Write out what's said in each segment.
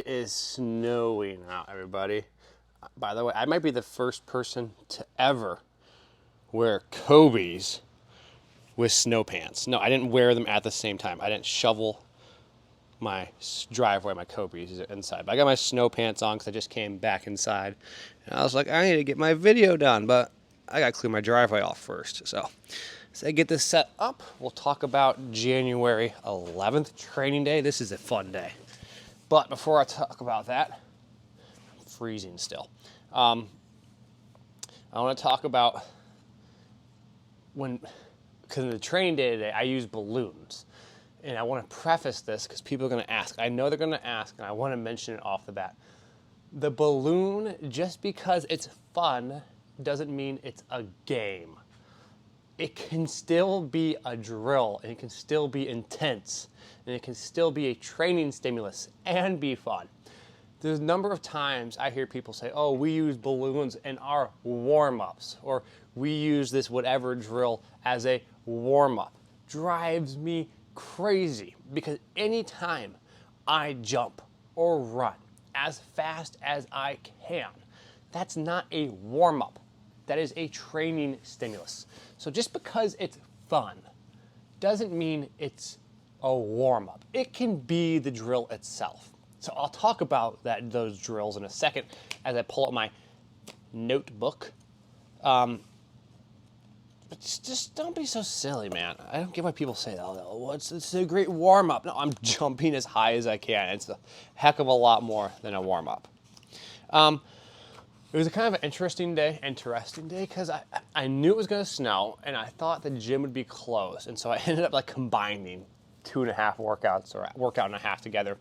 It is snowing out, everybody. By the way, I might be the first person to ever wear Kobe's with snow pants. No, I didn't wear them at the same time. I didn't shovel my driveway, my Kobe's inside. But I got my snow pants on because I just came back inside. And I was like, I need to get my video done, but I got to clear my driveway off first. So I get this set up. We'll talk about January 11th, training day. This is a fun day. But before I talk about that, I'm freezing still. I want to talk about because in the training day today, I use balloons. And I want to preface this because people are going to ask. I know they're going to ask, and I want to mention it off the bat. The balloon, just because it's fun, doesn't mean it's a game. It can still be a drill, and it can still be intense, and it can still be a training stimulus and be fun. There's a number of times I hear people say, oh, we use balloons in our warm-ups, or we use this whatever drill as a warm-up. Drives me crazy because anytime I jump or run as fast as I can, that's not a warm-up. That is a training stimulus. So just because it's fun doesn't mean it's a warm-up. It can be the drill itself. So I'll talk about those drills in a second as I pull up my notebook. But just don't be so silly, man. I don't get why people say, oh, it's a great warm-up. No, I'm jumping as high as I can. It's a heck of a lot more than a warm-up. It was a kind of an interesting day because I knew it was going to snow, and I thought the gym would be closed. And so I ended up combining 2.5 workouts or workout and a half together.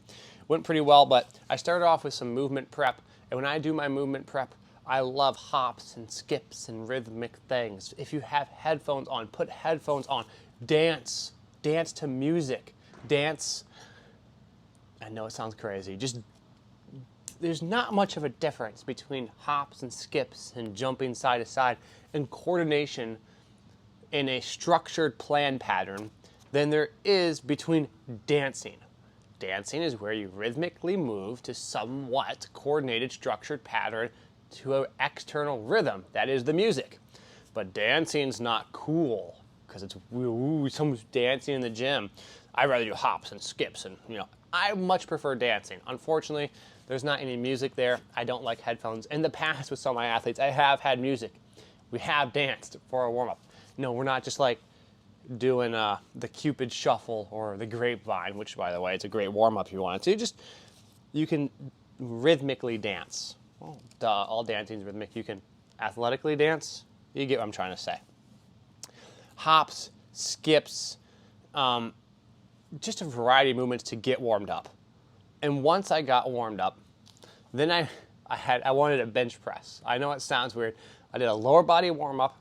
Went pretty well, but I started off with some movement prep. And when I do my movement prep, I love hops and skips and rhythmic things. If you have headphones on, put headphones on. Dance to music. Dance. I know it sounds crazy. There's not much of a difference between hops and skips and jumping side to side and coordination in a structured plan pattern than there is between dancing. Dancing is where you rhythmically move to somewhat coordinated structured pattern to an external rhythm. That is the music. But dancing's not cool because it's someone's dancing in the gym. I'd rather do hops and skips and I much prefer dancing. Unfortunately, there's not any music there. I don't like headphones. In the past with some of my athletes, I have had music. We have danced for a warm-up. No, we're not just doing the Cupid Shuffle or the Grapevine, which, by the way, it's a great warm-up if you wanted to. You can rhythmically dance. Well, all dancing is rhythmic. You can athletically dance. You get what I'm trying to say. Hops, skips, just a variety of movements to get warmed up. And once I got warmed up, then I wanted a bench press. I know it sounds weird. I did a lower body warm-up,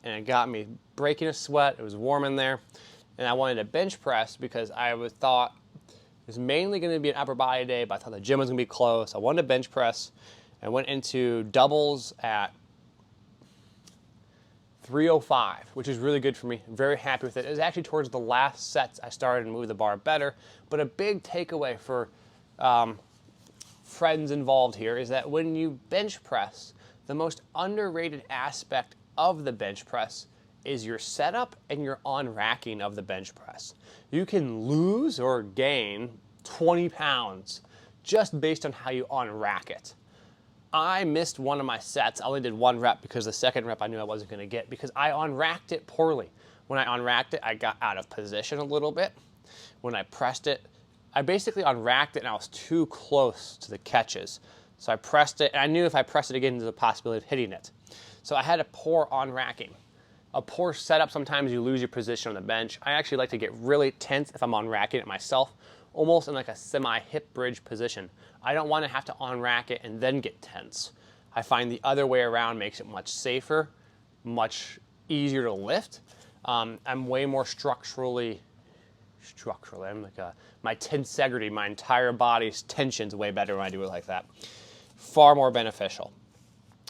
and it got me breaking a sweat. It was warm in there. And I wanted a bench press because I thought it was mainly going to be an upper body day, but I thought the gym was going to be closed. I wanted a bench press. I went into doubles at 305, which is really good for me. I'm very happy with it. It was actually towards the last sets I started to move the bar better. But a big takeaway for friends involved here is that when you bench press, the most underrated aspect of the bench press is your setup and your on-racking of the bench press. You can lose or gain 20 pounds just based on how you on-rack it. I missed one of my sets. I only did one rep because the second rep I knew I wasn't going to get because I on-racked it poorly. When I on-racked it, I got out of position a little bit. When I pressed it, I basically on-racked it and I was too close to the catches. So I pressed it, and I knew if I pressed it again, there's a possibility of hitting it. So I had a poor on-racking. A poor setup, sometimes you lose your position on the bench. I actually like to get really tense if I'm on-racking it myself, almost in a semi-hip bridge position. I don't want to have to on-rack it and then get tense. I find the other way around makes it much safer, much easier to lift. I'm way more structurally, I'm my tensegrity, my entire body's tension's way better when I do it like that. Far more beneficial.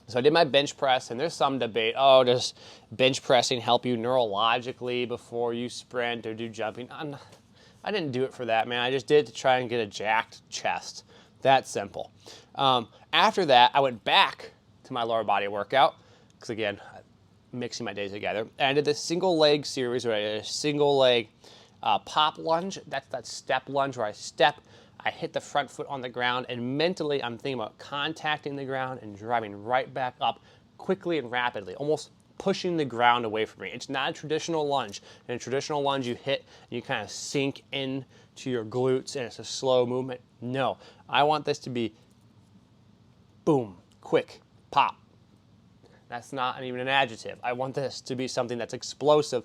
So I did my bench press, and there's some debate, does bench pressing help you neurologically before you sprint or do jumping? I didn't do it for that, man. I just did it to try and get a jacked chest. That simple. After that, I went back to my lower body workout because, again, mixing my days together. And I did this single leg series where I did a single leg pop lunge. That's that step lunge where I step, I hit the front foot on the ground, and mentally I'm thinking about contacting the ground and driving right back up quickly and rapidly, almost pushing the ground away from me. It's not a traditional lunge. In a traditional lunge, you hit and you kind of sink into your glutes and it's a slow movement. No, I want this to be boom, quick, pop. That's not even an adjective. I want this to be something that's explosive,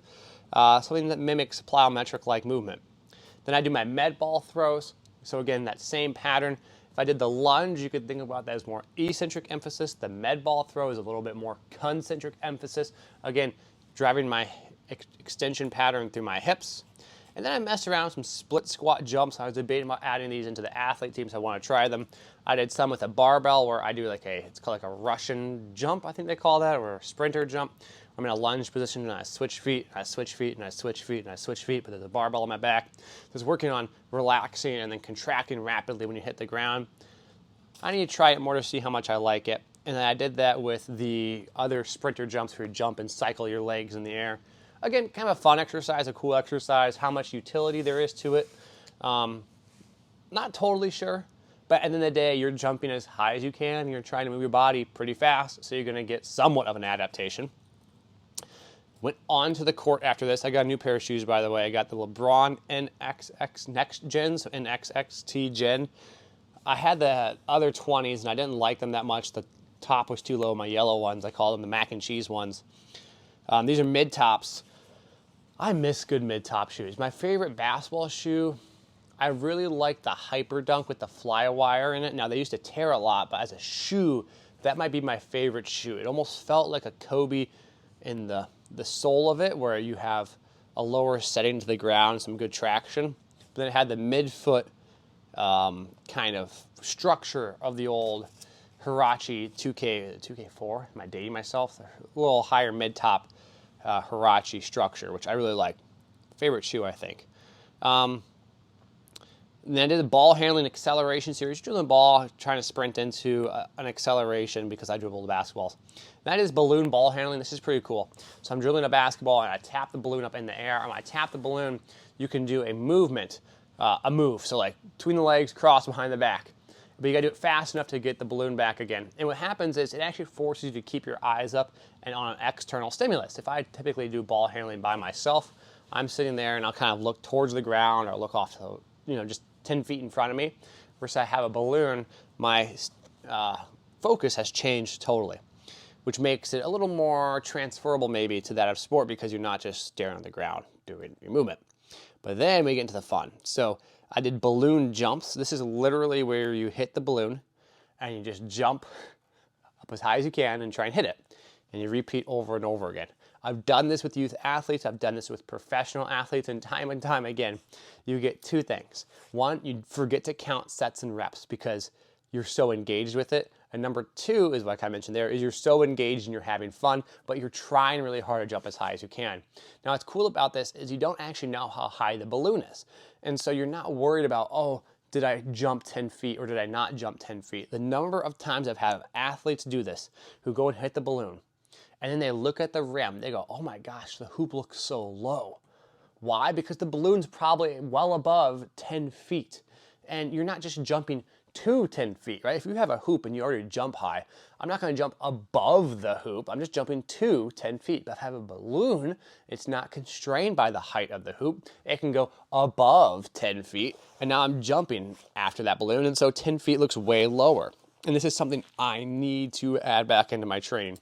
something that mimics plyometric-like movement. Then I do my med ball throws. So again, that same pattern. If I did the lunge, you could think about that as more eccentric emphasis. The med ball throw is a little bit more concentric emphasis. Again, driving my extension pattern through my hips. And then I messed around with some split squat jumps. I was debating about adding these into the athlete teams. I want to try them. I did some with a barbell where I do it's called like a Russian jump, I think they call that, or a sprinter jump. I'm in a lunge position and I switch feet, and I switch feet, and I switch feet, and I switch feet, but there's a barbell on my back. Just working on relaxing and then contracting rapidly when you hit the ground. I need to try it more to see how much I like it. And then I did that with the other sprinter jumps where you jump and cycle your legs in the air. Again, kind of a fun exercise, a cool exercise, how much utility there is to it. Not totally sure, but at the end of the day, you're jumping as high as you can. You're trying to move your body pretty fast, so you're going to get somewhat of an adaptation. Went on to the court after this. I got a new pair of shoes, by the way. I got the LeBron NXX Next Gen, so NXXT Gen. I had the other 20s, and I didn't like them that much. The top was too low, my yellow ones. I call them the mac and cheese ones. These are mid-tops. I miss good mid-top shoes. My favorite basketball shoe, I really like the Hyperdunk with the Flywire in it. Now, they used to tear a lot, but as a shoe, that might be my favorite shoe. It almost felt like a Kobe in the sole of it, where you have a lower setting to the ground, some good traction. But then it had the mid-foot kind of structure of the old Huarache 2K4. Am I dating myself? A little higher mid-top Huarache structure, which I really like. Favorite shoe, I think. And then I did the ball handling acceleration series. Dribbling the ball, trying to sprint into an acceleration because I dribble the basketballs. That is balloon ball handling. This is pretty cool. So I'm dribbling a basketball and I tap the balloon up in the air. And when I tap the balloon, you can do a movement, a move. So like between the legs, cross behind the back. But you gotta do it fast enough to get the balloon back again. And what happens is it actually forces you to keep your eyes up and on an external stimulus. If I typically do ball handling by myself, I'm sitting there and I'll kind of look towards the ground or look off to, just 10 feet in front of me. Versus I have a balloon, my focus has changed totally, which makes it a little more transferable maybe to that of sport because you're not just staring at the ground doing your movement. But then we get into the fun. So I did balloon jumps. This is literally where you hit the balloon and you just jump up as high as you can and try and hit it. And you repeat over and over again. I've done this with youth athletes. I've done this with professional athletes, and time again, you get two things. One, you forget to count sets and reps because you're so engaged with it. And number two is, like I mentioned there, is you're so engaged and you're having fun, but you're trying really hard to jump as high as you can. Now, what's cool about this is you don't actually know how high the balloon is. And so you're not worried about, oh, did I jump 10 feet or did I not jump 10 feet? The number of times I've had athletes do this who go and hit the balloon, and then they look at the rim, they go, oh my gosh, the hoop looks so low. Why? Because the balloon's probably well above 10 feet. And you're not just jumping to 10 feet, right? If you have a hoop and you already jump high, I'm not gonna jump above the hoop, I'm just jumping to 10 feet. But if I have a balloon, it's not constrained by the height of the hoop. It can go above 10 feet, and now I'm jumping after that balloon, and so 10 feet looks way lower. And this is something I need to add back into my training.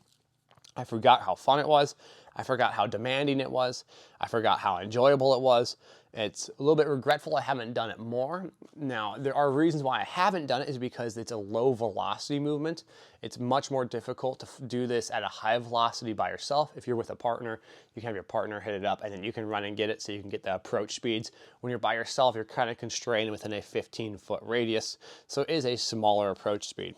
I forgot how fun it was. I forgot how demanding it was. I forgot how enjoyable it was. It's a little bit regretful I haven't done it more. Now, there are reasons why I haven't done it is because it's a low velocity movement. It's much more difficult to do this at a high velocity by yourself. If you're with a partner, you can have your partner hit it up and then you can run and get it so you can get the approach speeds. When you're by yourself, you're kind of constrained within a 15-foot radius. So it is a smaller approach speed.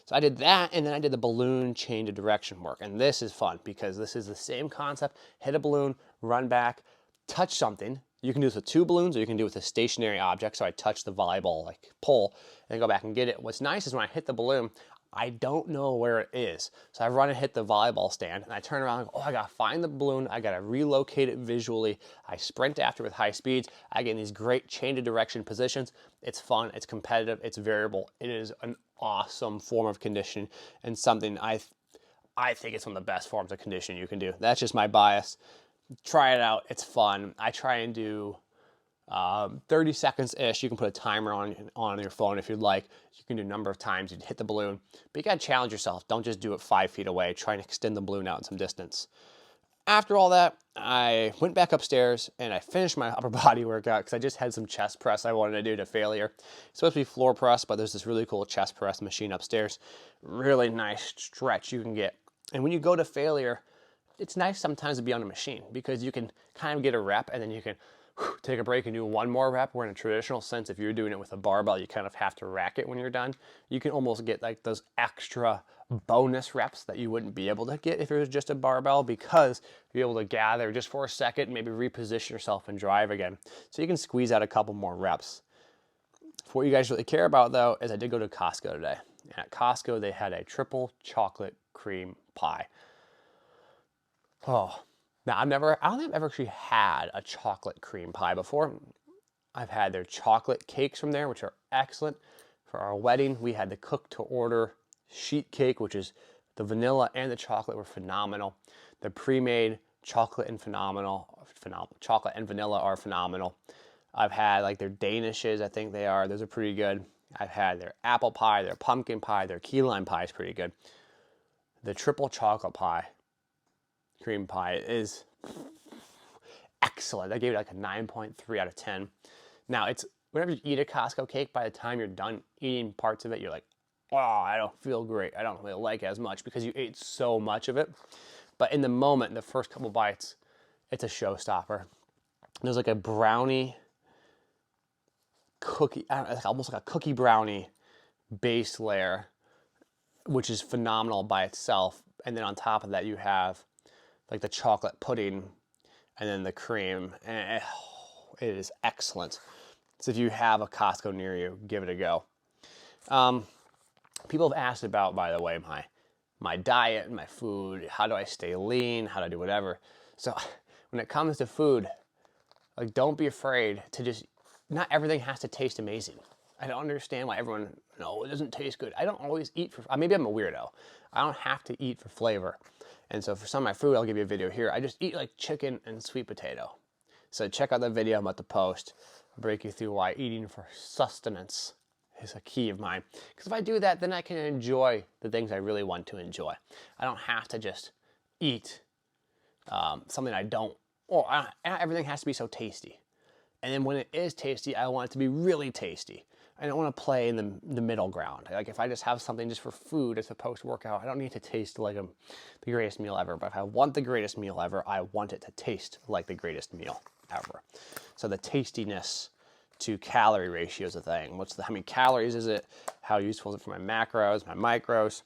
So I did that, and then I did the balloon change of direction work. And this is fun because this is the same concept. Hit a balloon, run back, touch something. You can do this with 2 balloons, or you can do it with a stationary object. So I touch the volleyball like pole and go back and get it. What's nice is when I hit the balloon, I don't know where it is. So I run and hit the volleyball stand, and I turn around and go, oh, I gotta find the balloon. I gotta relocate it visually. I sprint after with high speeds. I get in these great change of direction positions. It's fun, it's competitive, it's variable. It is an awesome form of conditioning, and something I think it's one of the best forms of conditioning you can do. That's just my bias. Try it out, it's fun. I try and do 30 seconds-ish. You can put a timer on your phone if you'd like. You can do a number of times. You'd hit the balloon, but you gotta challenge yourself. Don't just do it 5 feet away. Try and extend the balloon out in some distance. After all that, I went back upstairs and I finished my upper body workout because I just had some chest press I wanted to do to failure. It's supposed to be floor press, but there's this really cool chest press machine upstairs. Really nice stretch you can get. And when you go to failure, it's nice sometimes to be on a machine because you can kind of get a rep and then you can take a break and do one more rep, where in a traditional sense, if you're doing it with a barbell, you kind of have to rack it when you're done. You can almost get like those extra bonus reps that you wouldn't be able to get if it was just a barbell, because you're able to gather just for a second, maybe reposition yourself and drive again. So you can squeeze out a couple more reps. For what you guys really care about though, is I did go to Costco today. And at Costco, they had a triple chocolate cream pie. Oh, now I don't think I've ever actually had a chocolate cream pie before. I've had their chocolate cakes from there, which are excellent. For our wedding, we had the cook to order sheet cake, which is the vanilla and the chocolate were phenomenal. The pre-made chocolate and chocolate and vanilla are phenomenal. I've had like their Danishes, I think they are. Those are pretty good. I've had their apple pie, their pumpkin pie, their key lime pie is pretty good. The triple chocolate pie, cream pie, is excellent. I gave it like a 9.3 out of 10. Now, it's whenever you eat a Costco cake, by the time you're done eating parts of it, you're like, wow, I don't feel great. I don't really like it as much because you ate so much of it. But in the moment, the first couple bites, it's a showstopper. There's like a brownie cookie, it's almost like a cookie brownie base layer, which is phenomenal by itself. And then on top of that, you have like the chocolate pudding and then the cream. And it is excellent. So if you have a Costco near you, give it a go. People have asked about, by the way, my diet and my food. How do I stay lean? How do I do whatever? So when it comes to food, like, don't be afraid to just, not everything has to taste amazing. I don't understand why everyone, no, it doesn't taste good. I don't always eat for, maybe I'm a weirdo. I don't have to eat for flavor. And so for some of my food, I'll give you a video here. I just eat like chicken and sweet potato. So check out that video I'm about to post. I'll break you through why eating for sustenance is a key of mine. Because if I do that, then I can enjoy the things I really want to enjoy. I don't have to just eat something I don't, or everything has to be so tasty. And then when it is tasty, I want it to be really tasty. I don't want to play in the middle ground. Like if I just have something just for food as a post-workout, I don't need to taste like the greatest meal ever. But if I want the greatest meal ever, I want it to taste like the greatest meal ever. So the tastiness to calorie ratio is a thing. How many calories is it? How useful is it for my macros, my micros?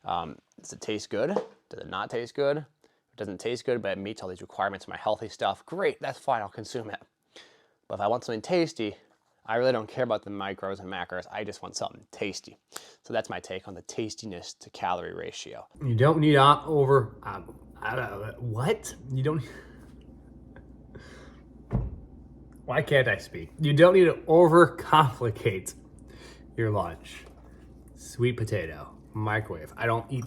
Does it taste good? Does it not taste good? If it doesn't taste good, but it meets all these requirements for my healthy stuff, great, that's fine, I'll consume it. But if I want something tasty, I really don't care about the micros and macros. I just want something tasty. So that's my take on the tastiness to calorie ratio. You don't need what? You don't. Why can't I speak? You don't need to overcomplicate your lunch. Sweet potato, microwave. I don't eat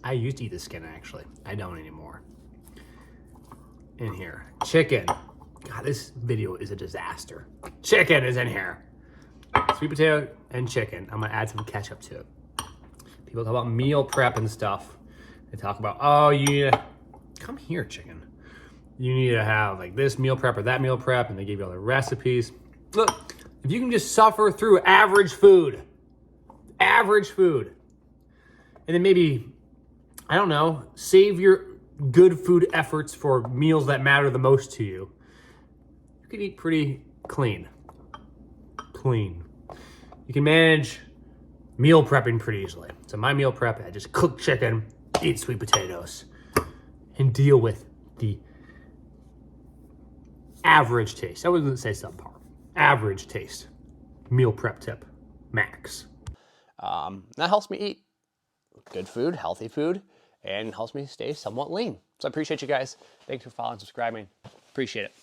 I used to eat the skin actually. I don't anymore. In here, chicken. God, this video is a disaster. Chicken is in here. Sweet potato and chicken. I'm gonna add some ketchup to it. People talk about meal prep and stuff. They talk about, oh, you need to, come here, chicken. You need to have like this meal prep or that meal prep, and they give you all the recipes. Look, if you can just suffer through average food, and then maybe, I don't know, save your good food efforts for meals that matter the most to you, you can eat pretty clean. You can manage meal prepping pretty easily. So my meal prep, I just cook chicken, eat sweet potatoes, and deal with the average taste. I wouldn't say subpar. Average taste. Meal prep tip. Max. That helps me eat good food, healthy food, and helps me stay somewhat lean. So I appreciate you guys. Thanks for following and subscribing. Appreciate it.